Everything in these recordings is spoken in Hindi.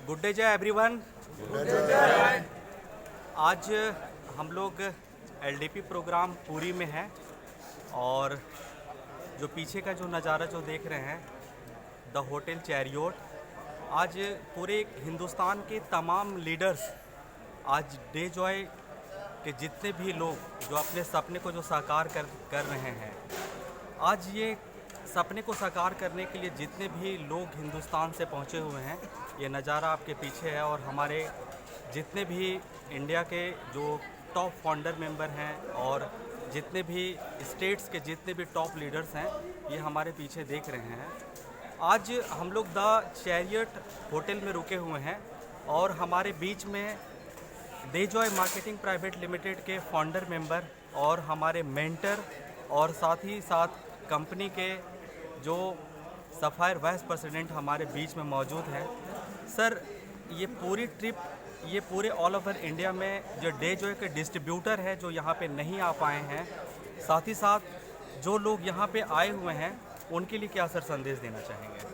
गुड डे जय एवरीवन। आज हम लोग एलडीपी प्रोग्राम पूरी में हैं और जो पीछे का जो नज़ारा जो देख रहे हैं द होटल चैरियोट, आज पूरे हिंदुस्तान के तमाम लीडर्स आज डे जॉय के जितने भी लोग जो अपने सपने को जो साकार कर रहे हैं, आज ये सपने को साकार करने के लिए जितने भी लोग हिंदुस्तान से पहुँचे हुए हैं, ये नज़ारा आपके पीछे है। और हमारे जितने भी इंडिया के जो टॉप फाउंडर मेंबर हैं और जितने भी स्टेट्स के जितने भी टॉप लीडर्स हैं, ये हमारे पीछे देख रहे हैं। आज हम लोग द चैरियट होटल में रुके हुए हैं और हमारे बीच में day Joy marketing private limited के फाउंडर मेंबर और हमारे मेंटर और साथ ही साथ कंपनी के जो सफ़ायर वाइस प्रेसिडेंट हमारे बीच में मौजूद हैं। सर, ये पूरी ट्रिप, ये पूरे ऑल ओवर इंडिया में जो डे जॉय के डिस्ट्रीब्यूटर है जो यहाँ पे नहीं आ पाए हैं, साथ ही साथ जो लोग यहाँ पे आए हुए हैं, उनके लिए क्या सर संदेश देना चाहेंगे?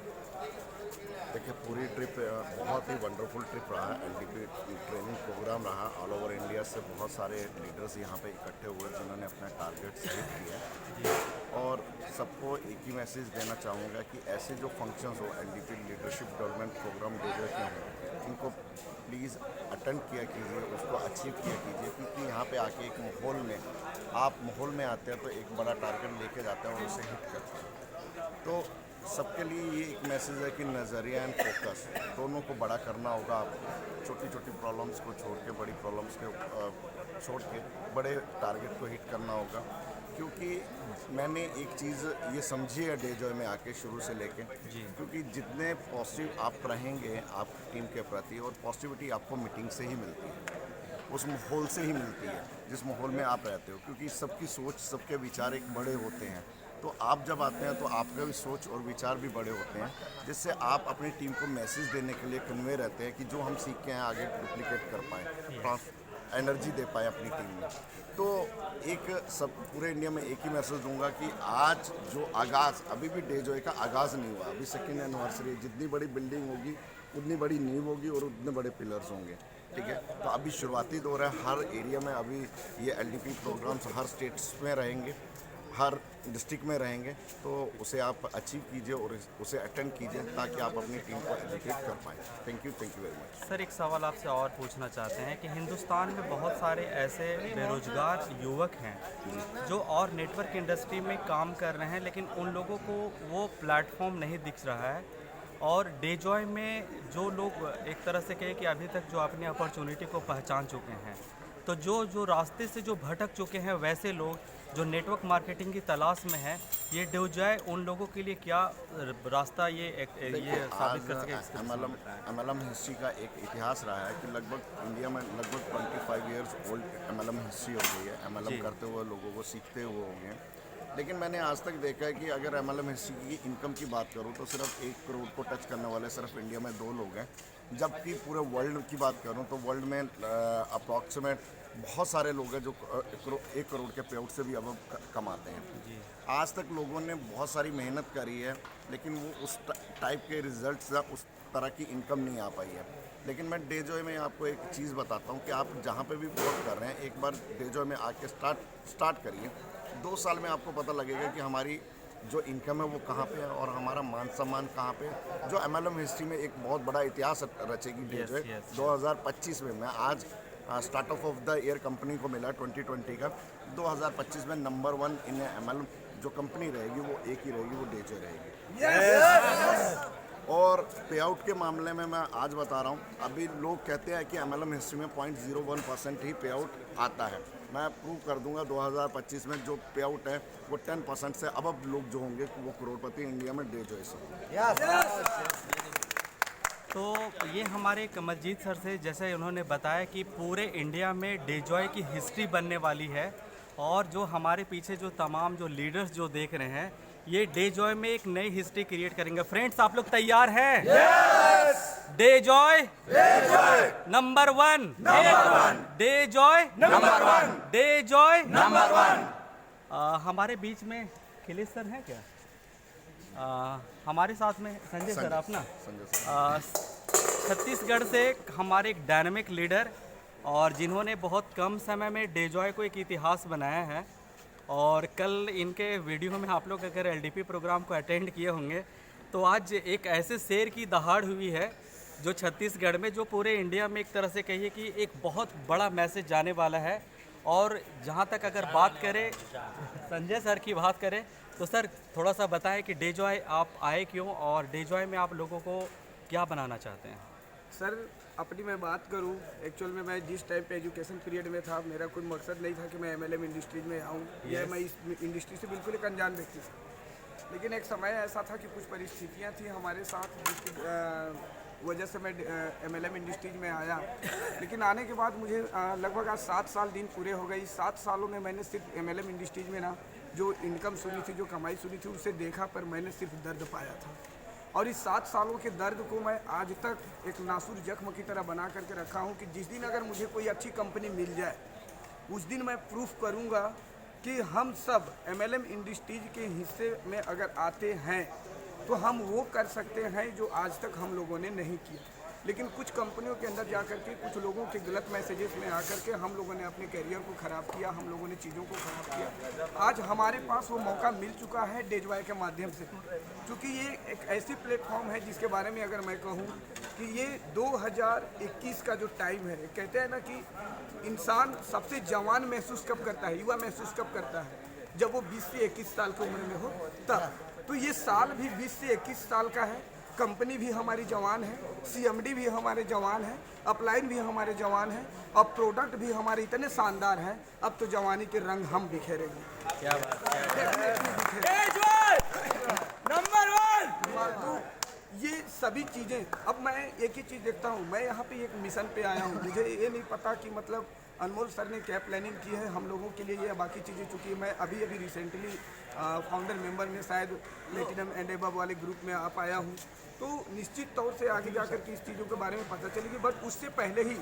देखिए, पूरी ट्रिप बहुत ही वंडरफुल ट्रिप रहा है। एलडीपी ट्रेनिंग प्रोग्राम रहा। ऑल ओवर इंडिया से बहुत सारे लीडर्स यहाँ पे इकट्ठे हुए जिन्होंने अपना टारगेट सेट किया। और सबको एक ही मैसेज देना चाहूँगा कि ऐसे जो फंक्शंस हो, एलडीपी लीडरशिप डेवलपमेंट प्रोग्राम डे जॉय के हों, इनको प्लीज़ अटेंड किया कीजिए, उसको अचीव किया कीजिए। क्योंकि यहाँ पे आके एक माहौल में, आप माहौल में आते हैं तो एक बड़ा टारगेट लेके जाते हैं और उसे हिट करते हैं। तो सबके लिए ये एक मैसेज है कि नज़रिया एंड फोकस दोनों को बड़ा करना होगा। आपको छोटी छोटी प्रॉब्लम्स को छोड़ के, बड़ी प्रॉब्लम्स के छोड़ के बड़े टारगेट को हिट करना होगा। क्योंकि मैंने एक चीज़ ये समझी है डे जॉय में आके शुरू से लेके, क्योंकि जितने पॉजिटिव आप रहेंगे आप टीम के प्रति, और पॉजिटिविटी आपको मीटिंग से ही मिलती है, उस माहौल से ही मिलती है जिस माहौल में आप रहते हो। क्योंकि सबकी सोच, सबके विचार एक बड़े होते हैं, तो आप जब आते हैं तो आपका भी सोच और विचार भी बड़े होते हैं, जिससे आप अपनी टीम को मैसेज देने के लिए कन्वे रहते हैं कि जो हम सीख के हैं आगे डुप्लीकेट कर पाएँ, एनर्जी दे पाए अपनी टीम में। तो एक सब पूरे इंडिया में एक ही मैसेज दूंगा कि आज जो आगाज़, अभी भी डे जॉय का आगाज़ नहीं हुआ, अभी सेकेंड एनिवर्सरी, जितनी बड़ी बिल्डिंग होगी उतनी बड़ी नींव होगी और उतने बड़े पिलर्स होंगे, ठीक है। तो अभी शुरुआती दौर है, हर एरिया में अभी ये एलडीपी प्रोग्राम्स हर स्टेट्स में रहेंगे, हर डिस्ट्रिक्ट में रहेंगे। तो उसे आप अचीव कीजिए और उसे अटेंड कीजिए ताकि आप अपनी टीम को एजुकेट कर पाएँ। Thank you very much. Sir, एक सवाल आपसे और पूछना चाहते हैं कि हिंदुस्तान में बहुत सारे ऐसे बेरोजगार युवक हैं जो और नेटवर्क इंडस्ट्री में काम कर रहे हैं, लेकिन उन लोगों को वो प्लेटफॉर्म नहीं दिख रहा है। और डे जॉय में जो लोग एक तरह से कहें कि अभी तक जो अपनी अपॉर्चुनिटी को पहचान चुके हैं, तो जो रास्ते से जो भटक चुके हैं, वैसे लोग जो नेटवर्क मार्केटिंग की तलाश में है, ये डे जॉय उन लोगों के लिए क्या रास्ता ये साबित कर सके? एमएलएम हिस्ट्री का एक इतिहास रहा है कि लगभग इंडिया में लगभग 25 ईयर्स ओल्ड एमएलएम हिस्ट्री हो गई है। एमएलएम करते हुए लोगों को सीखते हुए होंगे। लेकिन मैंने आज तक देखा है कि अगर एमएलएम हिस्ट्री की इनकम की बात करूं तो सिर्फ 1 करोड़ को टच करने वाले सिर्फ इंडिया में 2 लोग हैं। जबकि पूरे वर्ल्ड की बात करूं तो वर्ल्ड में अप्रॉक्सीमेट बहुत सारे लोग हैं जो 1 करोड़ के पे आउट से भी अब कमाते हैं। आज तक लोगों ने बहुत सारी मेहनत करी है, लेकिन वो उस टाइप के रिजल्ट्स या उस तरह की इनकम नहीं आ पाई है। लेकिन मैं डे जॉय में आपको एक चीज़ बताता हूँ कि आप जहाँ पे भी वर्क कर रहे हैं, एक बार डे जॉय में आके स्टार्ट करिए। 2 साल में आपको पता लगेगा कि हमारी जो इनकम है वो कहाँ पे है और हमारा मान सम्मान कहाँ पे है। जो एमएलएम हिस्ट्री में एक बहुत बड़ा इतिहास रचेगी डे जॉय। 2025 में, मैं आज startup of the year company को मिला 2020 का। 2025 में नंबर 1 इन एमएलएम जो कंपनी रहेगी वो एक ही रहेगी, वो डे जॉय रहेगी। और पे आउट के मामले में मैं आज बता रहा हूँ, अभी लोग कहते हैं कि एमएलएम हिस्ट्री में 0.01% ही पे आउट आता है। मैं प्रूव कर दूंगा 2025 में जो पे आउट है वो 10% से अब लोग जो होंगे वो करोड़पति इंडिया में डे जॉय से। तो ये हमारे कमलजीत सर से, जैसे उन्होंने बताया कि पूरे इंडिया में डे जॉय की हिस्ट्री बनने वाली है, और जो हमारे पीछे जो तमाम जो लीडर्स जो देख रहे हैं, ये डे जॉय में एक नई हिस्ट्री क्रिएट करेंगे। फ्रेंड्स, आप लोग तैयार हैं? Yes! Day Joy number 1, day Joy number 1, day Joy number 1। हमारे बीच में खिलेश सर हैं क्या? हमारे साथ में संजय सर, अपना संजय सर। छत्तीसगढ़ से हमारे एक डायनामिक लीडर और जिन्होंने बहुत कम समय में डेजॉय को एक इतिहास बनाया है। और कल इनके वीडियो में आप लोग अगर एलडीपी प्रोग्राम को अटेंड किए होंगे तो आज एक ऐसे शेर की दहाड़ हुई है जो छत्तीसगढ़ में, जो पूरे इंडिया में एक तरह से कहिए कि एक बहुत बड़ा मैसेज जाने वाला है। और जहाँ तक अगर बात करें संजय सर की बात करें तो सर थोड़ा सा बताएं कि डेजॉय आप आए क्यों और डेजॉय में आप लोगों को क्या बनाना चाहते हैं। सर अपनी मैं बात करूं, एक्चुअल में मैं जिस टाइम पे एजुकेशन पीरियड में था मेरा कोई मकसद नहीं था कि मैं एमएलएम इंडस्ट्रीज में आऊं या मैं इस इंडस्ट्री से बिल्कुल एक अनजान व्यक्ति था। लेकिन एक समय ऐसा था कि कुछ परिस्थितियां थी हमारे साथ जिसकी वजह से मैं एमएलएम इंडस्ट्रीज में आया। लेकिन आने के बाद मुझे लगभग आज 7 साल दिन पूरे हो गए। इस 7 सालों में मैंने सिर्फ एमएलएम इंडस्ट्रीज में ना जो इनकम सुनी थी, जो कमाई सुनी थी, उसे देखा, पर मैंने सिर्फ दर्द पाया था। और इस 7 सालों के दर्द को मैं आज तक एक नासूर जख्म की तरह बना करके रखा हूँ कि जिस दिन अगर मुझे कोई अच्छी कंपनी मिल जाए उस दिन मैं प्रूफ करूँगा कि हम सब एमएलएम इंडस्ट्रीज के हिस्से में अगर आते हैं तो हम वो कर सकते हैं जो आज तक हम लोगों ने नहीं किया। लेकिन कुछ कंपनियों के अंदर जा कर के कुछ लोगों के गलत मैसेजेस में आकर के हम लोगों ने अपने करियर को ख़राब किया, हम लोगों ने चीज़ों को ख़राब किया। आज हमारे पास वो मौका मिल चुका है डेजॉय के माध्यम से, क्योंकि ये एक ऐसी प्लेटफॉर्म है जिसके बारे में अगर मैं कहूँ कि ये 2021 का जो टाइम है, कहते हैं ना कि इंसान सबसे जवान महसूस कब करता है, युवा महसूस कब करता है, जब वो 20 से 21 साल की उम्र में हो तब। तो ये साल भी 20 से 21 साल का है। कंपनी भी हमारी जवान है, सीएमडी भी हमारे जवान है, अपलाइन भी हमारे जवान है, और प्रोडक्ट भी हमारे इतने शानदार हैं। अब तो जवानी के रंग हम बिखेरेंगे। क्या बात नंबर 1। ये सभी चीज़ें, अब मैं एक ही चीज़ देखता हूँ, मैं यहाँ पे एक मिशन पे आया हूँ। मुझे ये नहीं पता कि मतलब अनमोल सर ने क्या प्लानिंग की है हम लोगों के लिए, ये बाकी चीज़ें, चूँकि मैं अभी रिसेंटली फाउंडर मेंबर में शायद प्लेटिनम एंड एबव वाले ग्रुप में आ पाया हूँ, तो निश्चित तौर से आगे जाकर के इस चीज़ों के बारे में पता चलेगी। बट उससे पहले ही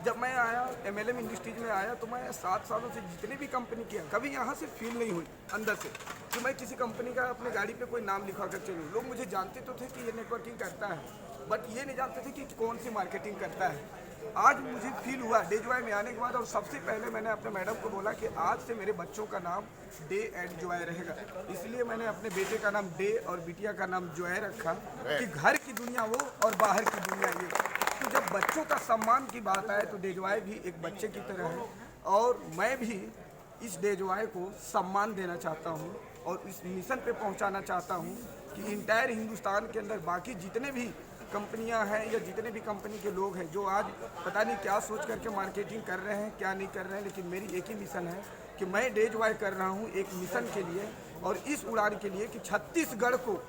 जब मैं आया एमएलएम इंडस्ट्रीज में आया तो मैं 7 सालों से जितने भी कंपनी किया, कभी यहाँ से फील नहीं हुई अंदर से कि मैं किसी कंपनी का अपने गाड़ी पे कोई नाम लिखवा कर चलूँ। लोग मुझे जानते तो थे कि ये नेटवर्किंग करता है, बट ये नहीं जानते थे कि कौन सी मार्केटिंग करता है। आज मुझे फील हुआ डेजॉय में आने के बाद, और सबसे पहले मैंने अपने मैडम को बोला कि आज से मेरे बच्चों का नाम डे एंड जॉय रहेगा। इसलिए मैंने अपने बेटे का नाम डे और बिटिया का नाम जॉय रखा कि घर की दुनिया वो और बाहर की दुनिया ये। तो जब बच्चों का सम्मान की बात आए तो डेजॉय भी एक बच्चे की तरह है, और मैं भी इस डेजॉय को सम्मान देना चाहता हूँ और इस मिशन पे पहुँचाना चाहता हूँ कि इंटायर हिंदुस्तान के अंदर बाकी जितने भी कंपनियां हैं या जितने भी कंपनी के लोग हैं जो आज पता नहीं क्या सोच करके मार्केटिंग कर रहे हैं, क्या नहीं कर रहे हैं, लेकिन मेरी एक ही मिशन है कि मैं डेजॉय कर रहा हूं एक मिशन के लिए और इस उड़ान के लिए कि छत्तीसगढ़ को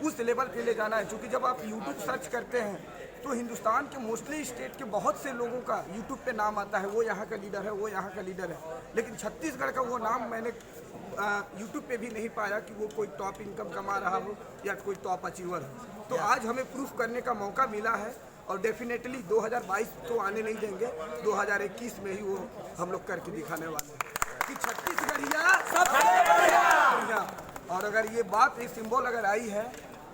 उस लेवल पे ले जाना है। क्योंकि जब आप यूट्यूब सर्च करते हैं तो हिंदुस्तान के मोस्टली स्टेट के बहुत से लोगों का यूट्यूब पे नाम आता है, वो यहाँ का लीडर है, वो यहाँ का लीडर है, लेकिन छत्तीसगढ़ का वो नाम मैंने यूट्यूब पे भी नहीं पाया कि वो कोई टॉप इनकम कमा रहा हो या कोई टॉप अचीवर हो। तो आज हमें प्रूफ करने का मौका मिला है और डेफिनेटली 2022 तो आने नहीं देंगे, 2021 में ही वो हम लोग करके दिखाने वाले हैं कि छत्तीसगढ़िया सबसे बढ़िया। और अगर ये बात, ये सिंबल अगर आई है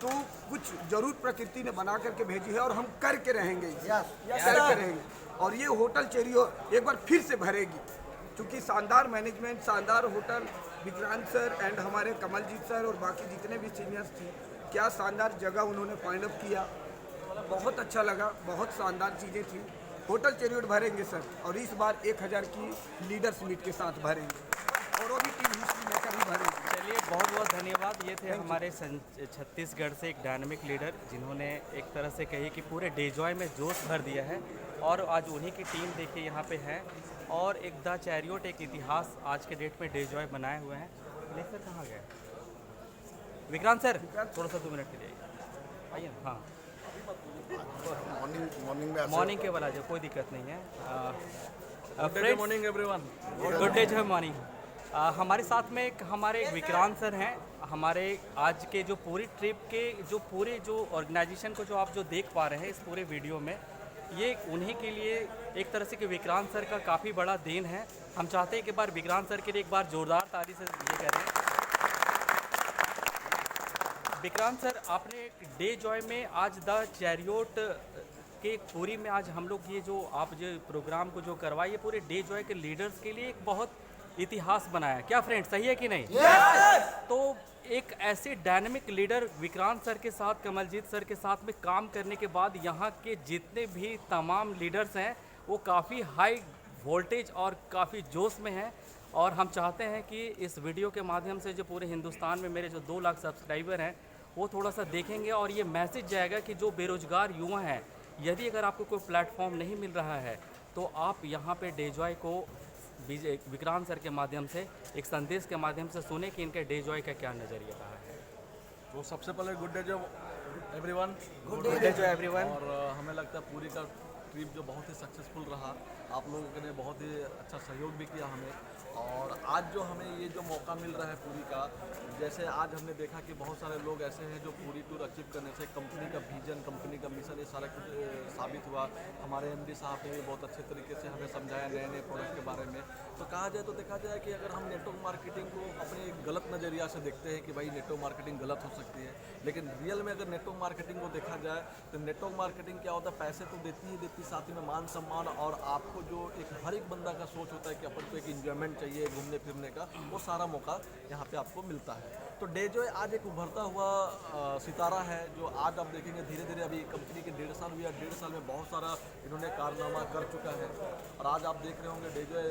तो कुछ जरूर प्रकृति ने बना करके भेजी है और हम करके रहेंगे, करके रहेंगे। और ये होटल चेरियोट एक बार फिर से भरेगी, क्योंकि शानदार मैनेजमेंट, शानदार होटल, विक्रांत सर एंड हमारे कमलजीत सर और बाकी जितने भी सीनियर्स थे, क्या शानदार जगह उन्होंने फाइंड अप किया, बहुत अच्छा लगा, बहुत शानदार चीज़ें थी। होटल चेरियोट भरेंगे सर, और इस बार 1000 की लीडर्स मीट के साथ भरेंगे और वो भी टीम हिस्ट्री लेकर ही भरेंगे। चलिए बहुत बहुत धन्यवाद। ये थे हमारे छत्तीसगढ़ से एक डायनामिक लीडर जिन्होंने एक तरह से कही कि पूरे डेजॉय में जोश भर दिया है, और आज उन्हीं की टीम देखिए यहाँ पे है, और एक द चैरियोट एक इतिहास आज के डेट में डेजॉय बनाए हुए हैं। सर कहाँ गए विक्रांत सर? थोड़ा सा 2 मिनट के लिए आइए ना। हाँ मॉर्निंग के वाला जो कोई दिक्कत नहीं है। Morning everyone. गुड डे जो मॉर्निंग। हमारे साथ में हमारे विक्रांत सर हैं। हमारे आज के जो पूरी ट्रिप के जो पूरे जो ऑर्गेनाइजेशन को जो आप जो देख पा रहे हैं इस पूरे वीडियो में, ये उन्हीं के लिए एक तरह से कि विक्रांत सर का काफ़ी बड़ा देन है। हम चाहते हैं कि एक बार विक्रांत सर के लिए एक बार जोरदार ताली से ये करें। विक्रांत सर, आपने डे जॉय में आज द चैरियोट कि पूरी में आज हम लोग ये जो आप जो प्रोग्राम को जो करवाए, ये पूरे डे जॉय के लीडर्स के लिए एक बहुत इतिहास बनाया। क्या फ्रेंड, सही है कि नहीं? तो एक ऐसे डायनेमिक लीडर विक्रांत सर के साथ, कमलजीत सर के साथ में काम करने के बाद यहाँ के जितने भी तमाम लीडर्स हैं वो काफ़ी हाई वोल्टेज और काफ़ी जोश में हैं। और हम चाहते हैं कि इस वीडियो के माध्यम से जो पूरे हिंदुस्तान में मेरे जो 2 लाख सब्सक्राइबर हैं वो थोड़ा सा देखेंगे और ये मैसेज जाएगा कि जो बेरोज़गार युवा हैं, यदि अगर आपको कोई प्लेटफॉर्म नहीं मिल रहा है तो आप यहाँ पे डे जॉय को विक्रांत सर के माध्यम से एक संदेश के माध्यम से सुने कि इनके डे जॉय का क्या नज़रिया रहा है। तो सबसे पहले गुड डे जो एवरीवन, गुड डे जो एवरीवन। और हमें लगता है पूरी का ट्रिप जो बहुत ही सक्सेसफुल रहा। आप लोगों ने बहुत ही अच्छा सहयोग भी किया हमें, और आज जो हमें ये जो मौका मिल रहा है पूरी का, जैसे आज हमने देखा कि बहुत सारे लोग ऐसे हैं जो पूरी टूर अचीव करने से कंपनी का विजन, कंपनी का मिशन, ये सारा कुछ साबित हुआ। हमारे एमडी साहब ने भी बहुत अच्छे तरीके से हमें समझाया नए नए प्रोडक्ट के बारे में। तो कहा जाए तो देखा जाए कि अगर हम नेटवर्क मार्केटिंग को अपने गलत नज़रिया से देखते हैं कि भाई नेटवर्क मार्केटिंग गलत हो सकती है, लेकिन रियल में अगर नेटवर्क मार्केटिंग को देखा जाए तो नेटवर्क मार्केटिंग क्या होता है, पैसे तो देती ही देती, साथ ही में मान सम्मान, और आपको जो एक हर एक बंदा का सोच होता है कि अपन को एक इंजॉयमेंट चाहिए घूमने फिरने का, वो सारा मौका यहाँ पे आपको मिलता है। तो डे जॉय आज एक उभरता हुआ सितारा है, जो आज आप देखेंगे धीरे धीरे, अभी कंपनी के 1.5 साल हुआ, 1.5 साल में बहुत सारा इन्होंने कारनामा कर चुका है। और आज आप देख रहे होंगे डे जॉय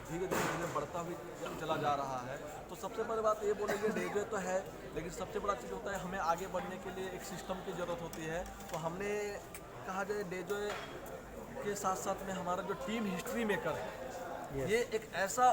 धीरे धीरे बढ़ता हुआ चला जा रहा है। तो सबसे बड़ी बात ये बोलेंगे, डे जॉय तो है, लेकिन सबसे बड़ा चीज़ होता है हमें आगे बढ़ने के लिए एक सिस्टम की ज़रूरत होती है। तो हमने कहा जाए डे जॉय के साथ साथ में हमारा जो टीम हिस्ट्री मेकर है, ये एक ऐसा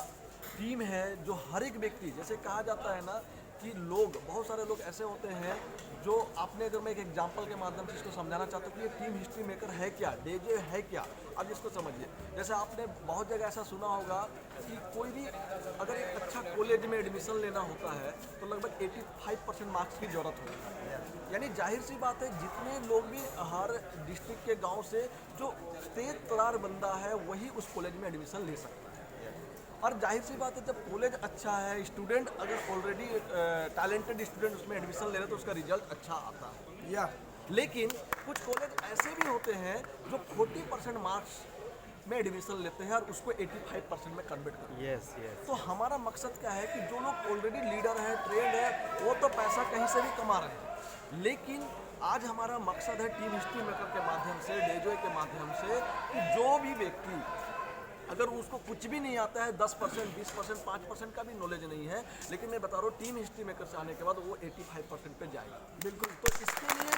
टीम है जो हर एक व्यक्ति, जैसे कहा जाता है ना कि लोग, बहुत सारे लोग ऐसे होते हैं जो आपने, अगर मैं एक एग्जांपल के माध्यम से इसको समझाना चाहता हूँ कि ये टीम हिस्ट्री मेकर है क्या, डे जॉय है क्या। अब इसको समझिए, जैसे आपने बहुत जगह ऐसा सुना होगा कि कोई भी अगर एक अच्छा कॉलेज में एडमिशन लेना होता है तो लगभग 85% मार्क्स की ज़रूरत होती है। यानी जाहिर सी बात है, जितने लोग भी हर डिस्ट्रिक्ट के गाँव से जो तेज तरार बंदा है वही उस कॉलेज में एडमिशन ले सकता है। और जाहिर सी बात है, जब कॉलेज अच्छा है, स्टूडेंट अगर ऑलरेडी टैलेंटेड स्टूडेंट उसमें एडमिशन ले रहे हैं तो उसका रिजल्ट अच्छा आता है। या लेकिन कुछ कॉलेज ऐसे भी होते हैं जो 40% मार्क्स में एडमिशन लेते हैं और उसको 85% में कन्वर्ट करते हैं। यस। तो हमारा मकसद क्या है कि जो लोग ऑलरेडी लीडर हैं, ट्रेंड है, वो तो पैसा कहीं से भी कमा रहे हैं, लेकिन आज हमारा मकसद है टीम हिस्ट्री मेकर के माध्यम से, डे जॉय के माध्यम से, कि जो भी व्यक्ति अगर उसको कुछ भी नहीं आता है, 10%, 20%, 5% का भी नॉलेज नहीं है, लेकिन मैं बता रहा हूँ टीम हिस्ट्री मेकर से आने के बाद वो 85% पे जाएगा। बिल्कुल। तो इसके लिए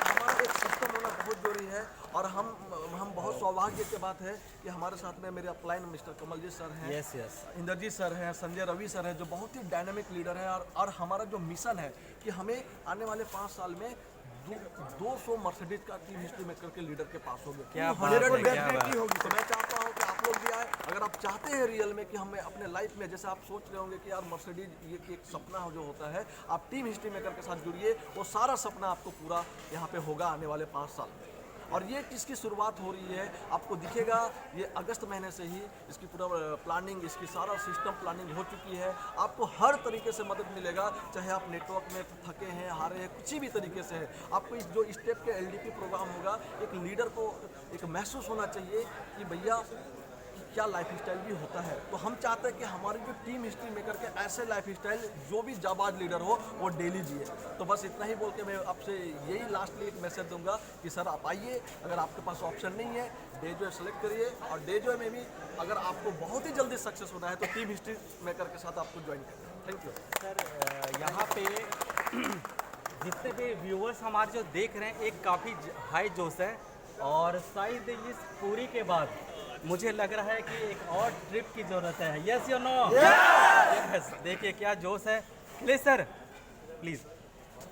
हमारा एक सिस्टम होना बहुत जरूरी है। और हम बहुत सौभाग्य की बात है कि हमारे साथ में मेरे अपलाइन मिस्टर कमलजीत सर हैं, यस। इंद्रजीत सर हैं, संजय रवि सर हैं, जो बहुत ही डायनामिक लीडर हैं। और हमारा जो मिशन है कि हमें आने वाले 5 साल में 200 मर्सिडीज का टीम हिस्ट्री मेकर के लीडर के पास होंगे। क्या बात है, डेफिनेटली होगी। तो मैं चाहता हूँ कि आप लोग भी आए, अगर आप चाहते हैं रियल में कि हमें अपने लाइफ में, जैसे आप सोच रहे होंगे कि यार मर्सिडीज ये एक सपना जो होता है, आप टीम हिस्ट्री मेकर के साथ जुड़िए, वो सारा सपना आपको पूरा यहाँ पे होगा आने वाले 5 साल में। और ये इसकी शुरुआत हो रही है, आपको दिखेगा ये अगस्त महीने से ही इसकी पूरा प्लानिंग, इसकी सारा सिस्टम प्लानिंग हो चुकी है। आपको हर तरीके से मदद मिलेगा, चाहे आप नेटवर्क में थके हैं, हारे हैं, कुछ भी तरीके से है। आपको इस जो स्टेप के LDP प्रोग्राम होगा, एक लीडर को एक महसूस होना चाहिए कि भैया क्या लाइफ स्टाइल भी होता है। तो हम चाहते हैं कि हमारी जो टीम हिस्ट्री मेकर के ऐसे लाइफ स्टाइल जो भी जाबाज लीडर हो वो डेली जिए। तो बस इतना ही बोल के मैं आपसे यही लास्टली एक मैसेज दूंगा कि सर आप आइए, अगर आपके पास ऑप्शन नहीं है डे जॉय सेलेक्ट करिए, और डे जॉय में भी अगर आपको बहुत ही जल्दी सक्सेस होना है तो टीम हिस्ट्री मेकर के साथ आपको ज्वाइन करें। Thank you sir. यहाँ पे जितने भी व्यूअर्स हमारे जो देख रहे हैं, एक काफ़ी हाई जोश है, और शायद इस पूरी के बाद मुझे लग रहा है कि एक और ट्रिप की ज़रूरत है। यस या नो? यस। देखिए क्या जोश है। Please sir, please.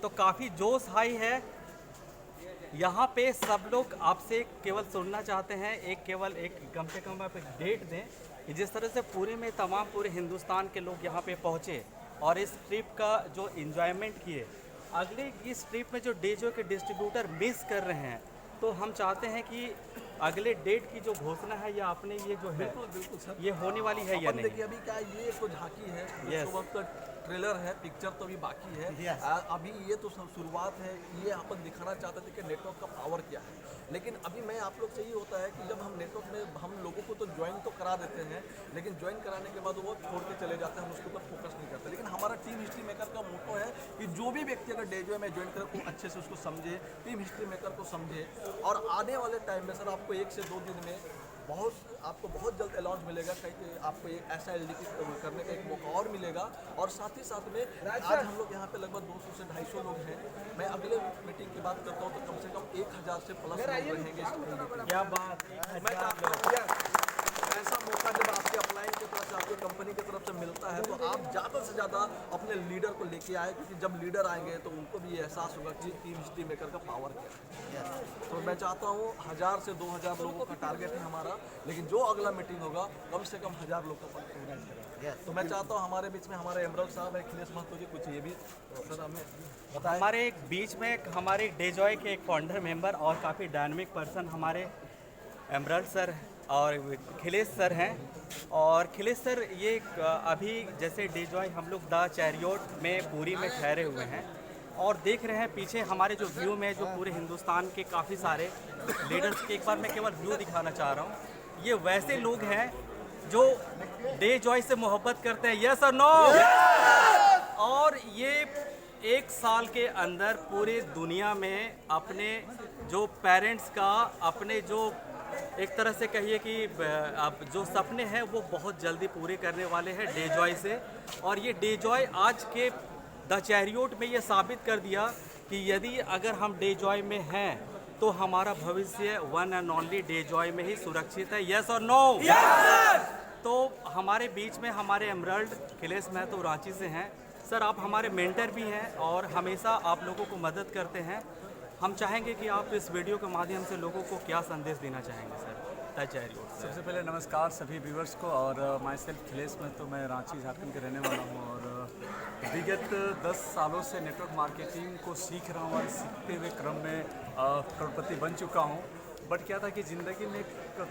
तो काफ़ी जोश हाई है यहाँ पे। सब लोग आपसे केवल सुनना चाहते हैं, केवल एक कम से कम आप एक डेट दें कि जिस तरह से पूरे हिंदुस्तान के लोग यहाँ पे पहुँचे और इस ट्रिप का जो इन्जॉयमेंट किए, अगले इस ट्रिप में जो डे जॉय के डिस्ट्रीब्यूटर मिस कर रहे हैं, तो हम चाहते हैं कि अगले डेट की जो घोषणा है या आपने ये जो है, बिल्कुल सर, ये होने वाली है या नहीं? देखिए अभी क्या ये तो झांकी है, Yes. वक्त ट्रेलर है, पिक्चर तो अभी बाकी है। अभी ये तो शुरुआत है, ये अपन दिखाना चाहते थे कि नेटवर्क का पावर क्या है। लेकिन अभी मैं आप लोग से ये होता है कि जब हम नेटवर्क में हम लोगों को तो ज्वाइन तो करा देते हैं, लेकिन ज्वाइन कराने के बाद वो छोड़ के चले जाते हैं, हम उसके ऊपर फोकस नहीं करते। लेकिन हमारा टीम हिस्ट्री मेकर का मोटो है कि जो भी व्यक्ति अगर डेजॉय में ज्वाइन करे वो अच्छे से उसको समझे, टीम हिस्ट्री मेकर को समझे। और आने वाले टाइम में सर आपको 1 से 2 दिन में आपको बहुत जल्द अलाउंस मिलेगा, कहीं आपको एक ऐसा LDP करने का एक मौका और मिलेगा। और साथ ही साथ में आज हम लोग यहाँ पे लगभग 200 से 250 लोग हैं। मैं अगले मीटिंग की बात करता हूँ तो कम से कम 1000 से प्लस लोग रहेंगे इस LDP। क्या बात, मैं चाहता हूँ ऐसा मौका जब आपके अपलाइन की तरफ से, आपकी कंपनी की तरफ से मिलता है, तो आप ज़्यादा से ज़्यादा अपने लीडर को लेके आए, क्योंकि जब लीडर आएंगे तो उनको भी ये एहसास होगा कि टीम हिस्ट्री मेकर का पावर क्या है। तो मैं चाहता हूँ 1000 से 2000 लोगों का टारगेट है हमारा, लेकिन जो अगला मीटिंग होगा कम से कम 1000 लोग का प्रोग्राम करेंगे। तो मैं चाहता हूँ हमारे बीच में हमारे एमरल्ड साहब है, अखिलेश महतो जी, कुछ ये भी सर हमें बताएं। हमारे बीच में हमारे डेजॉय के एक फाउंडर मेंबर और काफ़ी डायनामिक पर्सन हमारे एमरल्ड सर और खिलेश सर हैं। और खिलेश सर ये अभी जैसे डेजॉय हम लोग द चैरियोट में पूरी में ठहरे हुए हैं और देख रहे हैं पीछे हमारे जो व्यू में जो पूरे हिंदुस्तान के काफ़ी सारे लीडर्स के, एक बार मैं केवल व्यू दिखाना चाह रहा हूँ। ये वैसे लोग हैं जो डेजॉय से मोहब्बत करते हैं, यस और नो। और ये 1 साल के अंदर पूरे दुनिया में अपने जो पेरेंट्स का, अपने जो एक तरह से कहिए कि अब जो सपने हैं वो बहुत जल्दी पूरे करने वाले हैं डेजॉय से। और ये डेजॉय आज के द चैरियोट में ये साबित कर दिया कि यदि अगर हम डेजॉय में हैं तो हमारा भविष्य वन एंड ओनली डेजॉय में ही सुरक्षित है, यस और नो। तो हमारे बीच में हमारे एमरल्ड खिलेश महतो रांची से हैं। सर आप हमारे मेंटर भी हैं और हमेशा आप लोगों को मदद करते हैं। हम चाहेंगे कि आप इस वीडियो के माध्यम से लोगों को क्या संदेश देना चाहेंगे सर द चैरियोट से? सबसे पहले नमस्कार सभी व्यूवर्स को। और माई सेल्फ खिलेश महतो, मैं रांची झारखंड के रहने वाला हूँ और विगत 10 सालों से नेटवर्क मार्केटिंग को सीख रहा हूँ और सीखते हुए क्रम में करोड़पति बन चुका हूँ। बट क्या था कि ज़िंदगी में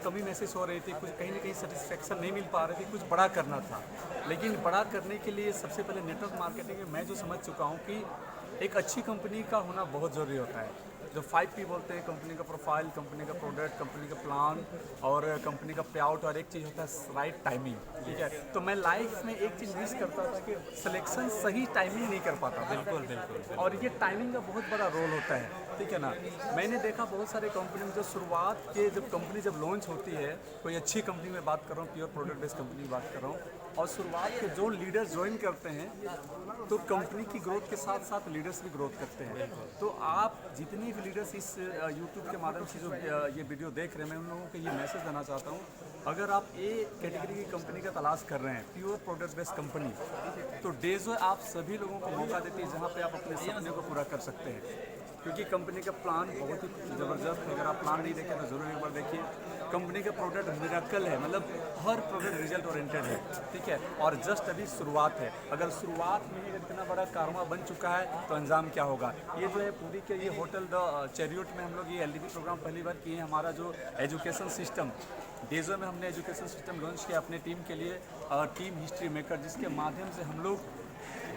कमी महसूस हो रही थी, कुछ कहीं ना कहीं सेटिस्फेक्शन नहीं मिल पा रही थी, कुछ बड़ा करना था। लेकिन बड़ा करने के लिए सबसे पहले नेटवर्क मार्केटिंग में मैं जो समझ चुका हूँ कि एक अच्छी कंपनी का होना बहुत ज़रूरी होता है। जो 5P बोलते हैं, कंपनी का प्रोफाइल, कंपनी का प्रोडक्ट, कंपनी का प्लान और कंपनी का पे आउट, और एक चीज़ होता है राइट टाइमिंग। ठीक है, तो मैं लाइफ में एक चीज़ मिस करता था कि सिलेक्शन सही टाइमिंग नहीं कर पाता। बिल्कुल। और ये टाइमिंग का बहुत बड़ा रोल होता है, ठीक है ना। मैंने देखा बहुत सारे कंपनी में जो शुरुआत के जब कंपनी जब लॉन्च होती है, कोई अच्छी कंपनी में बात कर रहा हूँ, प्योर प्रोडक्ट बेस्ड कंपनी की बात कर रहा हूँ, और शुरुआत के जो लीडर्स ज्वाइन करते हैं तो कंपनी की ग्रोथ के साथ साथ लीडर्स भी ग्रोथ करते हैं। तो आप जितनी भी लीडर्स इस यूट्यूब के माध्यम से जो ये वीडियो देख रहे हैं, मैं उन लोगों को ये मैसेज देना चाहता हूँ, अगर आप ए कैटेगरी की कंपनी का तलाश कर रहे हैं, प्योर प्रोडक्ट बेस्ड कंपनी, तो डेजॉय आप सभी लोगों को मौका देती है जहाँ पे आप अपने सपने को पूरा कर सकते हैं। क्योंकि कंपनी का प्लान बहुत ही ज़बरदस्त है। अगर आप प्लान नहीं देखें तो ज़रूर एक बार देखिए। कंपनी का प्रोडक्ट मिरेकल है, मतलब हर प्रोडक्ट रिजल्ट ओरिएंटेड है, ठीक है। और जस्ट अभी शुरुआत है। अगर शुरुआत में ही इतना बड़ा कारवा बन चुका है तो अंजाम क्या होगा। ये जो है पूरी के ये होटल द चैरियोट में हम लोग ये LDP प्रोग्राम पहली बार किए हैं। हमारा जो एजुकेशन सिस्टम डेजॉय में हमने एजुकेशन सिस्टम लॉन्च किया अपने टीम के लिए, टीम हिस्ट्री मेकर, जिसके माध्यम से हम लोग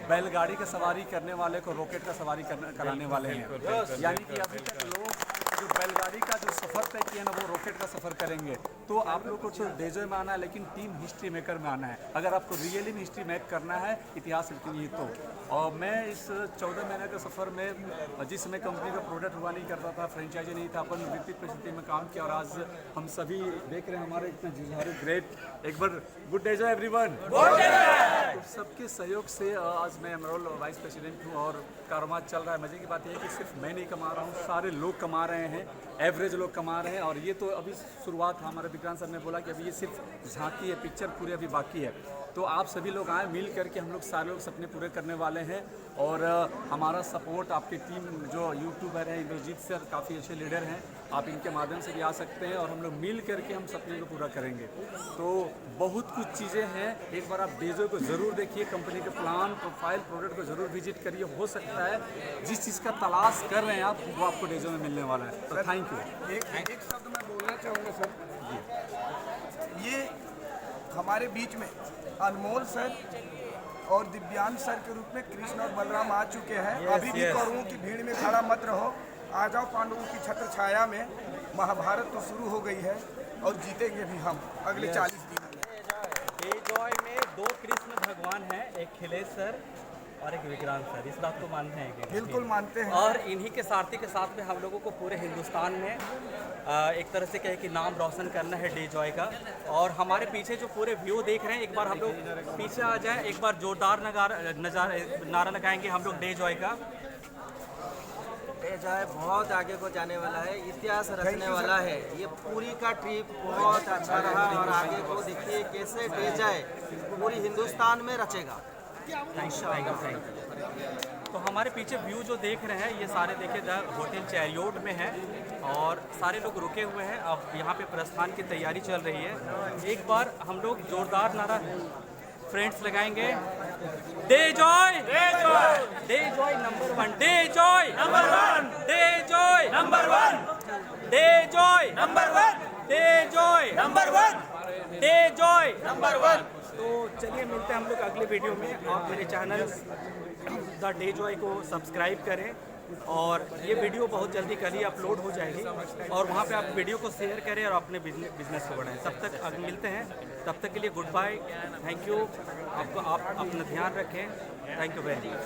बैलगाड़ी का सवारी करने वाले को रॉकेट का सवारी कराने वाले हैं। यानी कि अभी तक लोग जो बैलगाड़ी का जो सफ़र तय किया ना, वो रॉकेट का सफ़र करेंगे। तो आप लोग को सिर्फ डेजॉय में आना है, लेकिन टीम हिस्ट्री मेकर में आना है। अगर आपको रियली में हिस्ट्री मेक करना है, इतिहास लिखनी है तो। और मैं इस 14 महीने के सफ़र में जिसमें कंपनी का प्रोडक्ट हुआ नहीं करता था, फ्रेंचाइजी नहीं था, अपन विपरीत परिस्थिति में काम किया और आज हम सभी देख रहे हैं हमारे इतना जुझारू ग्रेट। एक बार गुड डेजॉय एवरीवन। तो सबके सहयोग से आज मैं एमरोल वाइस प्रेसिडेंट हूँ और कारोबार चल रहा है। मज़े की बात यह है कि सिर्फ मैं नहीं कमा रहा हूँ, सारे लोग कमा रहे हैं, एवरेज लोग कमा रहे हैं। और ये तो अभी शुरुआत, हमारे विक्रांत सर ने बोला कि अभी ये सिर्फ झांकी है, पिक्चर पूरी अभी बाकी है। तो आप सभी लोग आए, मिल करके हम लोग सारे लोग सपने पूरे करने वाले हैं। और हमारा सपोर्ट आपकी टीम जो यूट्यूबर है, इंद्रजीत सर काफ़ी अच्छे लीडर हैं, आप इनके माध्यम से भी आ सकते हैं और हम लोग मिल करके हम सपने को पूरा करेंगे। तो बहुत कुछ चीज़ें हैं, एक बार आप डेजॉय को ज़रूर देखिए, कंपनी के प्लान, प्रोफाइल, प्रोडक्ट को ज़रूर विजिट करिए। हो सकता है जिस चीज़ का तलाश कर रहे हैं आप, वो आपको डेजॉय में मिलने वाला है। तो थैंक यू। एक शब्द मैं बोलना चाहूँगा सर, ये हमारे बीच में अनमोल सर और दिव्यांग सर के रूप में कृष्ण और बलराम आ चुके हैं। अभी भी yes. कौरवों की भीड़ में खड़ा मत रहो, आ जाओ पांडवों की छत्र छाया में। महाभारत तो शुरू हो गई है और जीतेंगे भी हम अगले 40 दिनों में। डेजॉय में 2 कृष्ण भगवान हैं, एक खिलेश सर और एक विक्रांत सर। इस बात को मानते हैं कि बिल्कुल मानते हैं। और इन्हीं के सारथी के साथ में हम लोगों को पूरे हिंदुस्तान में एक तरह से कहे कि नाम रोशन करना है डेजॉय का। और हमारे पीछे जो पूरे व्यू देख रहे हैं, एक बार हम लोग पीछे आ जाएं, एक बार जोरदार नारा लगाएंगे हम लोग डेजॉय का। डेजॉय बहुत आगे को जाने वाला है, इतिहास रचने वाला है। ये पूरी का ट्रिप बहुत अच्छा रहा और आगे को देखिए कैसे डेजॉय पूरी हिंदुस्तान में रचेगा। तो हमारे पीछे व्यू जो देख रहे हैं ये सारे देखिए द होटल चैरियोट में है और सारे लोग रुके हुए हैं। अब यहाँ पे प्रस्थान की तैयारी चल रही है। एक बार हम लोग जोरदार नारा फ्रेंड्स लगाएंगे, डेजॉय डेजॉय डेजॉय नंबर 1, डेजॉय नंबर 1, डेजॉय नंबर 1, डेजॉय नंबर 1, डेजॉय नंबर 1, डेजॉय नंबर 1। तो चलिए मिलते हैं हम लोग अगले वीडियो में। आप मेरे चैनल द डेजॉय को सब्सक्राइब करें और ये वीडियो बहुत जल्दी कल ही अपलोड हो जाएगी और वहाँ पे आप वीडियो को शेयर करें और अपने बिजनेस को बढ़ाएं। तब तक मिलते हैं, तब तक के लिए गुड बाय, थैंक यू। आप अपना ध्यान रखें, थैंक यू वेरी मच।